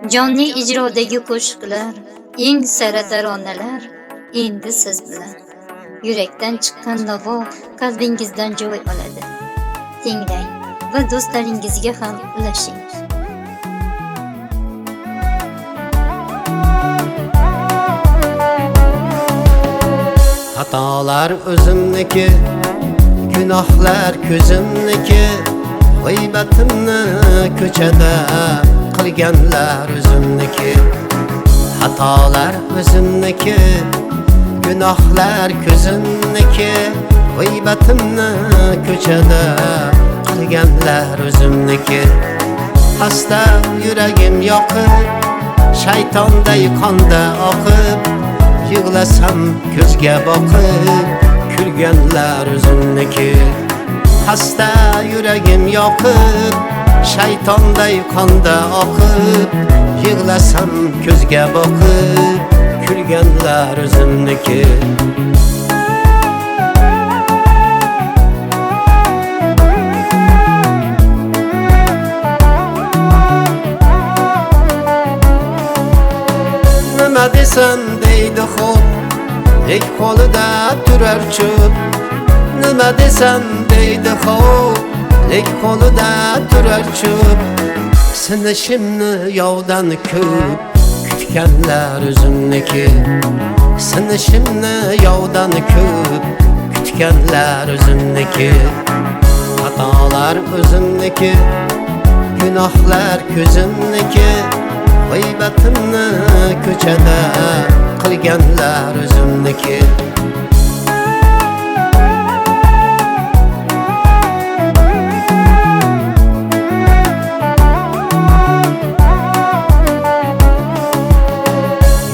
Jonli ijrodagi qo'shiqlar, eng sara taronalar endi siz bilan. Yurakdan chiqqan navo qalbingizdan joy oladi. Tinglang va do'stlaringizga ham ulashing. Xatolar o'zimniki, gunohlar ko'zimniki, g'iybatimni ko'chada qilganlar o'zimniki. Xatolar o'zimniki, gunohlar ko'zimniki, g'iybatimni ko'chada qilganlar o'zimniki. Xasta yuragim yoqib, shaytonday qonda oqib, yig'lasam ko'zga boqib, kulganlar o'zimniki. Xasta yuragim yoqib, shaytonday qonda oqib, yig'lasam ko'zga boqib, kulganlar o'zimniki. Nima desam deydi xo'p, lek qo'lida turar cho'p. Nima desam deydi xo'p, lek qo'lida turar cho'p. Sinishimni yovdan ko'p kutganlar o'zimniki. Sinishimni yovdan ko'p kutganlar o'zimniki. Xatolar o'zimniki, gunohlar ko'zimniki, g'iybatimni ko'chada qilganlar o'zimniki.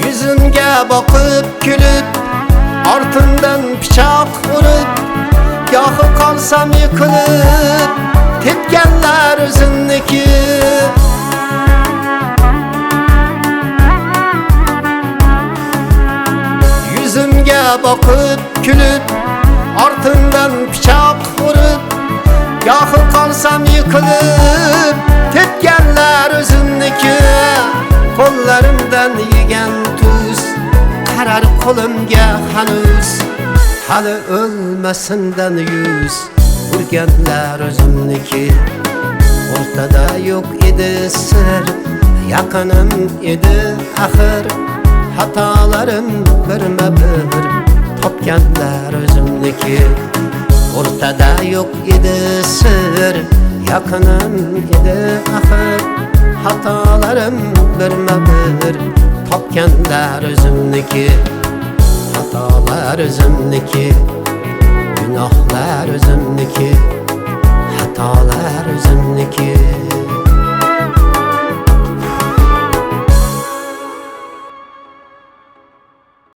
Yuzimga boqib kulib, ortimdan pichoq urib, gohi qolsam yiqilib, tepganlar o'zimniki. Yuzimga boqib kulib, ortimdan pichoq urib, gohi qolsam yiqilib, tepganlar o'zimniki. Qo'llarimdan yegan tuz qarar qo'limga hanuz, hali o'lmasindan yuz urganlar o'zimniki. O'rtada yo'q edi sir, yaqinim edi axir, xatolarim birma-bir topganlar o'zimniki. O'rtada yo'q edi sir, yaqinim edi axir, xatolarim birma-bir topganlar o'zimniki. Xatolar o'zimniki, gunohlar o'zimniki, xatolar o'zimniki.